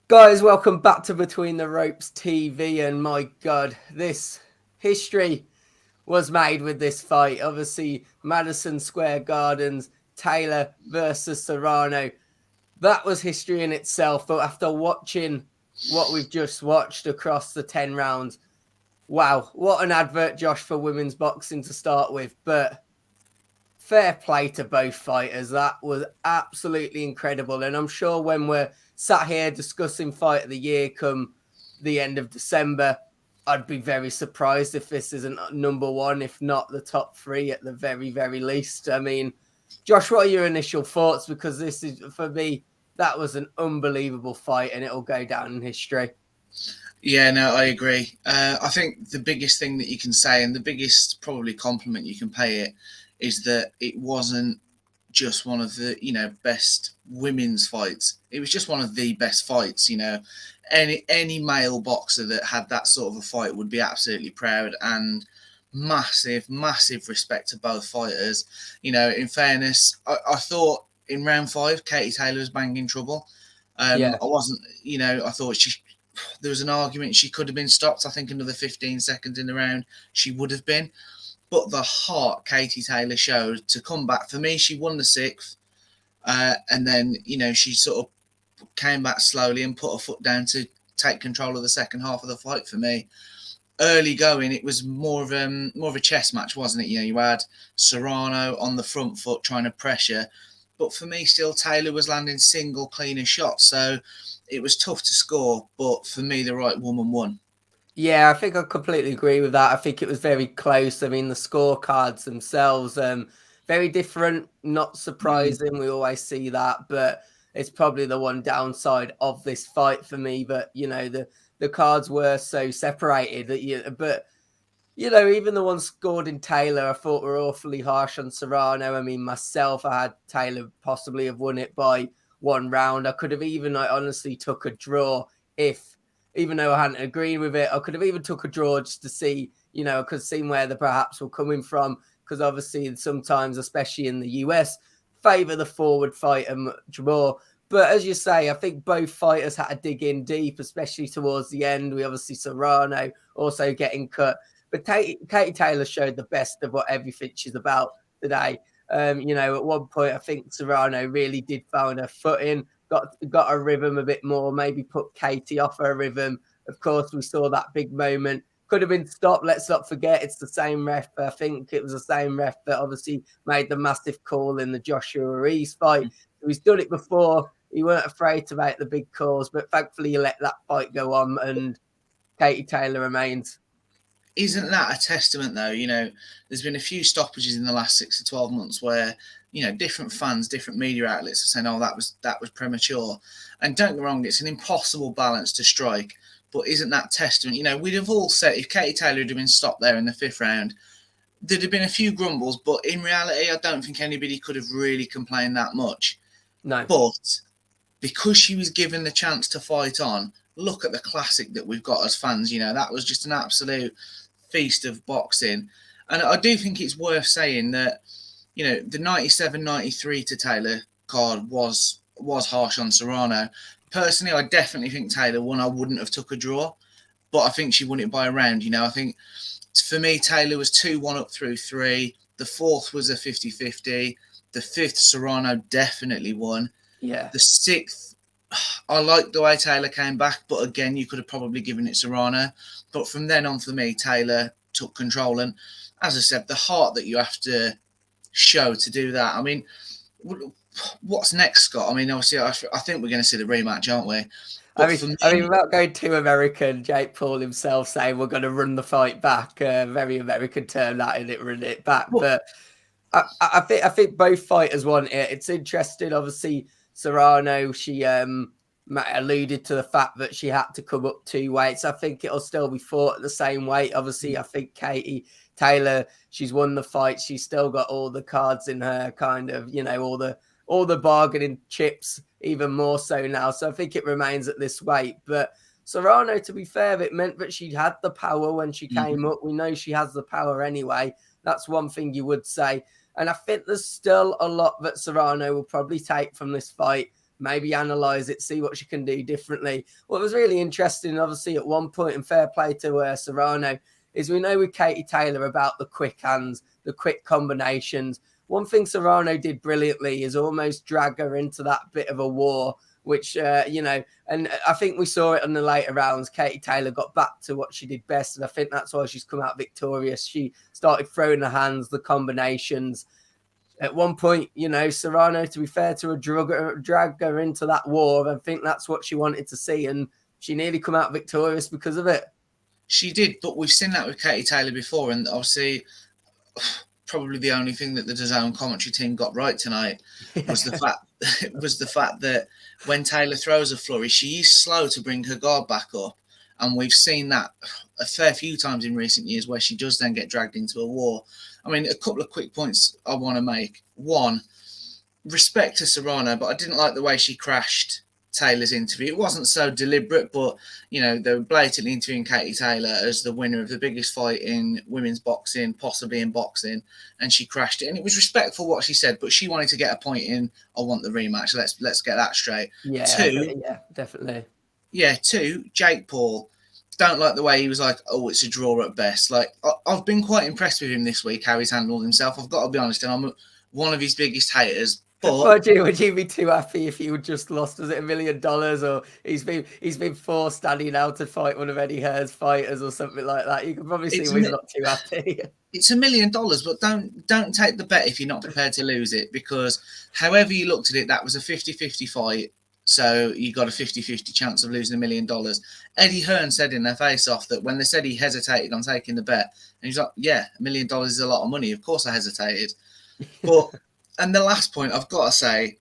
Guys, welcome back to Between the Ropes TV. And my God, this history was made with this fight. Obviously, Madison Square Gardens, Taylor versus Serrano. That was history in itself. But after watching what we've just watched across the 10 rounds, wow, what an advert, Josh, for women's boxing to start with. But fair play to both fighters. That was absolutely incredible. And I'm sure when we're sat here discussing fight of the year come the end of December, I'd be very surprised if this isn't number one, if not the top three at the very, very least. I mean, Josh, what are your initial thoughts? Because this is, for me, that was an unbelievable fight and it'll go down in history. Yeah, no, I agree. I think the biggest thing that you can say, and the biggest probably compliment you can pay it, is that it wasn't just one of the best women's fights. It was just one of the best fights. Any male boxer that had that sort of a fight would be absolutely proud, and massive respect to both fighters. In fairness, I thought in round five, Katie Taylor was banging trouble. Yeah. I wasn't, I thought there was an argument she could have been stopped. I think another 15 seconds in the round, she would have been. But the heart Katie Taylor showed to come back, for me, she won the sixth. And then, she sort of came back slowly and put her foot down to take control of the second half of the fight for me. Early going, it was more of a chess match, wasn't it? You had Serrano on the front foot trying to pressure. But for me, still, Taylor was landing single, cleaner shots. So it was tough to score. But for me, the right woman won. Yeah, I think I completely agree with that. I think it was very close. I mean, the scorecards themselves, very different, not Mm. surprising. We always see that, but it's probably the one downside of this fight for me. But the cards were so separated that but even the ones scored in Taylor, I thought were awfully harsh on Serrano. I mean, myself, I had Taylor possibly have won it by one round. I could have even, I honestly took a draw if, even though I hadn't agreed with it, I could have even took a draw just to see, I could see where the perhaps were coming from. Because obviously, sometimes, especially in the US, favour the forward fighter much more. But as you say, I think both fighters had to dig in deep, especially towards the end. We obviously Serrano also getting cut. But Katie Taylor showed the best of what everything she's about today. At one point, I think Serrano really did find her footing, got her rhythm a bit more, maybe put Katie off her rhythm. Of course, we saw that big moment. Could have been stopped. Let's not forget it's the same ref. I think it was the same ref that obviously made the massive call in the Joshua Ruiz fight. So he's done it before. He weren't afraid to make the big calls, but thankfully he let that fight go on and Katie Taylor remains. Isn't that a testament, though? There's been a few stoppages in the last 6 to 12 months where different fans, different media outlets are saying, "Oh, that was premature." And don't get me wrong, it's an impossible balance to strike. But isn't that testament? We'd have all said if Katie Taylor had been stopped there in the fifth round, there'd have been a few grumbles. But in reality, I don't think anybody could have really complained that much. No. But because she was given the chance to fight on, look at the classic that we've got as fans. That was just an absolute feast of boxing. And I do think it's worth saying that, the 97-93 to Taylor card was harsh on Serrano. Personally, I definitely think Taylor won. I wouldn't have took a draw, but I think she won it by a round. I think for me, Taylor was 2-1 up through three. The fourth was a 50-50. The fifth, Serrano definitely won. Yeah. The sixth, I liked the way Taylor came back, but again, you could have probably given it Serrano. But from then on, for me, Taylor took control. And as I said, the heart that you have to show to do that. I mean, what's next, Scott? I mean, obviously, I think we're going to see the rematch, aren't we? I But mean, for I mean, me, without going too American, Jake Paul himself saying we're going to run the fight back. Very American term that, in it, run it back. well, But I think both fighters want it. It's interesting. Obviously, Serrano, she alluded to the fact that she had to come up 2 weights. I think it'll still be fought at the same weight. Obviously, I think Katie Taylor, she's won the fight. She's still got all the cards in her, kind of, all the bargaining chips, even more so now. So I think it remains at this weight. But Serrano, to be fair, it meant that she had the power when she came up. We know she has the power anyway. That's one thing you would say. And I think there's still a lot that Serrano will probably take from this fight. maybe analyze it, see what she can do differently. What was really interesting, obviously, at one point, and fair play to Serrano, is we know with Katie Taylor about the quick hands, the quick combinations. One thing Serrano did brilliantly is almost drag her into that bit of a war, which, and I think we saw it in the later rounds. Katie Taylor got back to what she did best, and I think that's why she's come out victorious. She started throwing the hands, the combinations. At one point, Serrano, to be fair to her, dragged her into that war. I think that's what she wanted to see, and she nearly come out victorious because of it. She did, but we've seen that with Katie Taylor before, and obviously probably the only thing that the DAZN commentary team got right tonight was the fact that when Taylor throws a flurry, she is slow to bring her guard back up, and we've seen that a fair few times in recent years where she does then get dragged into a war. I mean, a couple of quick points I want to make. One, respect to Serrano, but I didn't like the way she crashed Taylor's interview. It wasn't so deliberate, but they were blatantly interviewing Katie Taylor as the winner of the biggest fight in women's boxing, possibly in boxing, and she crashed it. And it was respectful what she said, but she wanted to get a point in. I want the rematch. Let's get that straight. Yeah, definitely. Yeah, two, Jake Paul. Don't like the way he was like, oh, it's a draw at best. Like, I've been quite impressed with him this week, how he's handled himself. I've got to be honest, and I'm one of his biggest haters. But would you be too happy if you just lost? Was it $1 million, or he's been forced standing now to fight one of Eddie Hearn's fighters or something like that? You can probably see why he's not too happy. It's $1 million, but don't take the bet if you're not prepared to lose it, because however you looked at it, that was a 50-50 fight. So you got a 50-50 chance of losing $1 million. Eddie Hearn said in their face-off that when they said he hesitated on taking the bet, and he's like, yeah, $1 million is a lot of money. Of course I hesitated. But, and the last point I've got to say,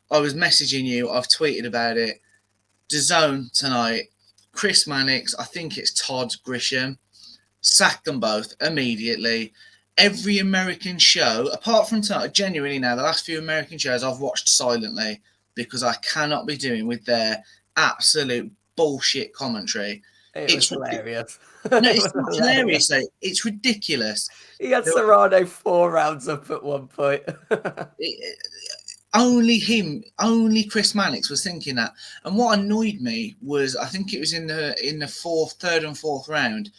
I was messaging you, I've tweeted about it. DAZN tonight, Chris Mannix, I think it's Todd Grisham, sacked them both immediately. Every American show, apart from tonight, genuinely now, the last few American shows I've watched silently, because I cannot be doing with their absolute bullshit commentary. It's hilarious. No, it's not hilarious. It's ridiculous. He had Serrano 4 rounds up at one point. Only Chris Mannix was thinking that. And what annoyed me was, I think it was in the third and fourth round,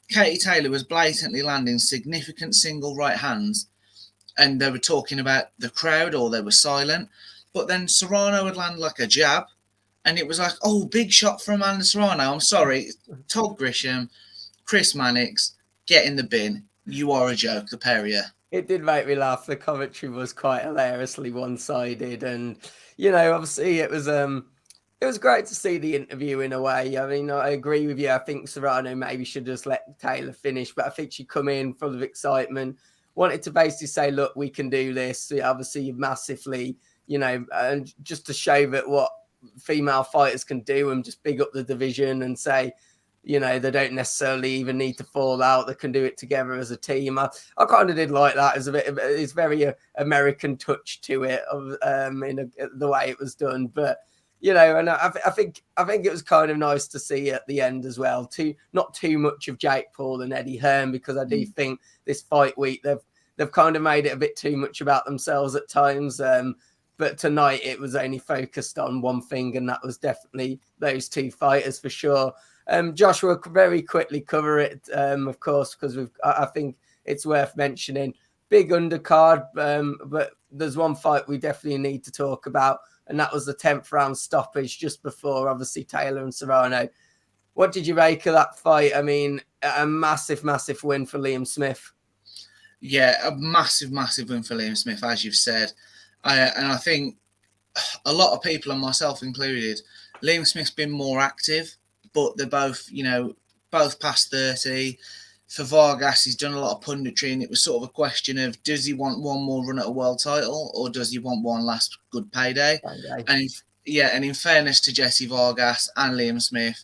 Katie Taylor was blatantly landing significant single right hands, and they were talking about the crowd, or they were silent. But then Serrano would land like a jab, and it was like, oh, big shot from Amanda Serrano. I'm sorry, Todd Grisham, Chris Mannix, get in the bin. You are a joke, the pair of you. It did make me laugh. The commentary was quite hilariously one-sided, and obviously it was great to see the interview in a way. I mean, I agree with you. I think Serrano maybe should just let Taylor finish, but I think she come in full of excitement, wanted to basically say, look, we can do this. Obviously, massively, and just to show that what female fighters can do, and just big up the division and say, they don't necessarily even need to fall out. They can do it together as a team. I kind of did like that. It's very American touch to it, the way it was done. But and I think it was kind of nice to see at the end as well. Not too much of Jake Paul and Eddie Hearn, because I do think this fight week they've kind of made it a bit too much about themselves at times. But tonight it was only focused on one thing, and that was definitely those two fighters for sure. Josh, we'll very quickly cover it, of course, because I think it's worth mentioning. Big undercard, but there's one fight we definitely need to talk about, and that was the 10th round stoppage just before, obviously, Taylor and Serrano. What did you make of that fight? I mean, a massive, massive win for Liam Smith. Yeah, a massive, massive win for Liam Smith, as you've said. And I think a lot of people, and myself included, Liam Smith's been more active, but they're both, both past 30. For Vargas, he's done a lot of punditry, and it was sort of a question of, does he want one more run at a world title, or does he want one last good payday? And in fairness to Jesse Vargas and Liam Smith,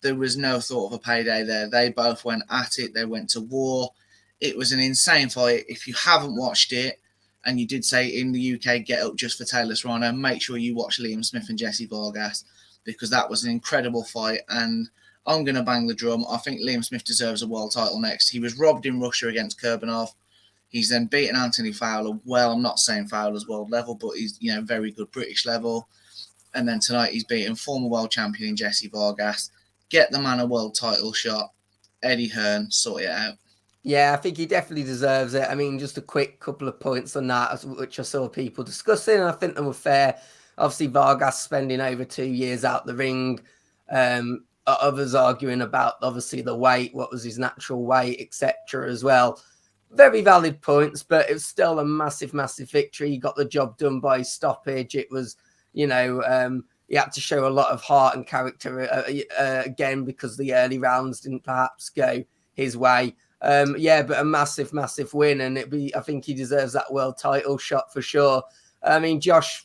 there was no thought of a payday there. They both went at it. They went to war. It was an insane fight. If you haven't watched it, and you did say in the UK, get up just for Taylor Serrano, make sure you watch Liam Smith and Jesse Vargas, because that was an incredible fight. And I'm going to bang the drum. I think Liam Smith deserves a world title next. He was robbed in Russia against Kurbanov. He's then beaten Anthony Fowler. Well, I'm not saying Fowler's world level, but he's, very good British level. And then tonight he's beaten former world champion Jesse Vargas. Get the man a world title shot. Eddie Hearn, sort it out. Yeah, I think he definitely deserves it. I mean, just a quick couple of points on that, which I saw people discussing, and I think they were fair. Obviously, Vargas spending over 2 years out the ring. Others arguing about obviously the weight, what was his natural weight, etc. as well. Very valid points, but it was still a massive, massive victory. He got the job done by stoppage. It was, you know, he had to show a lot of heart and character again because the early rounds didn't perhaps go his way. Yeah, but a massive, massive win, and I think he deserves that world title shot for sure. I mean, Josh,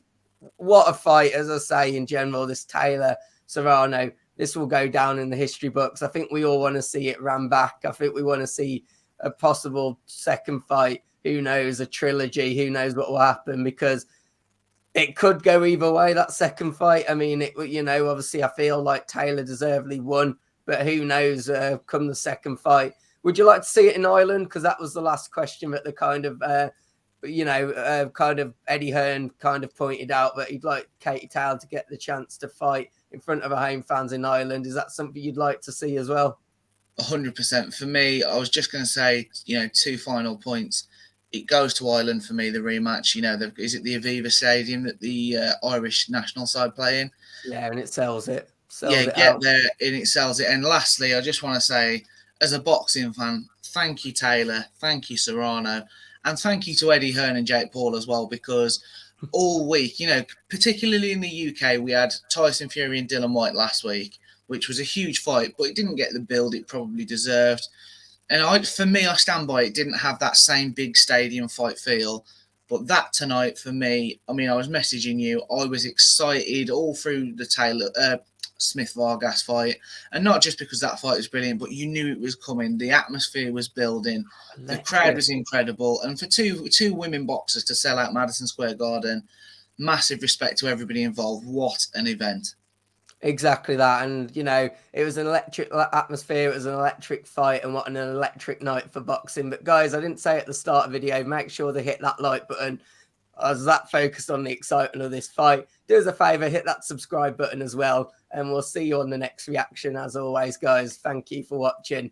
what a fight, as I say, in general, this Taylor Serrano, this will go down in the history books. I think we all want to see it ran back. I think we want to see a possible second fight. Who knows, a trilogy, who knows what will happen, because it could go either way, that second fight. I mean, obviously I feel like Taylor deservedly won, but who knows come the second fight. Would you like to see it in Ireland? Because that was the last question that the kind of, kind of Eddie Hearn kind of pointed out that he'd like Katie Taylor to get the chance to fight in front of her home fans in Ireland. Is that something you'd like to see as well? 100% for me. I was just going to say, 2 final points. It goes to Ireland for me, the rematch. Is it the Aviva Stadium that the Irish national side play in? Yeah, and it sells it. Get there and it sells it. And lastly, I just want to say, as a boxing fan, thank you, Taylor. Thank you, Serrano. And thank you to Eddie Hearn and Jake Paul as well, because all week, particularly in the UK, we had Tyson Fury and Dylan White last week, which was a huge fight, but it didn't get the build it probably deserved. And for me, I stand by it. Didn't have that same big stadium fight feel. But that tonight, for me, I mean, I was messaging you. I was excited all through the Taylor Smith Vargas fight, and not just because that fight was brilliant, but you knew it was coming. The atmosphere was building. The crowd was incredible, and for two women boxers to sell out Madison Square Garden, massive respect to everybody involved. What an event! Exactly that. And, it was an electric atmosphere. It was an electric fight, and what an electric night for boxing. But guys, I didn't say at the start of the video, make sure to hit that like button. I was that focused on the excitement of this fight. Do us a favor, hit that subscribe button as well. And we'll see you on the next reaction. As always, guys, thank you for watching.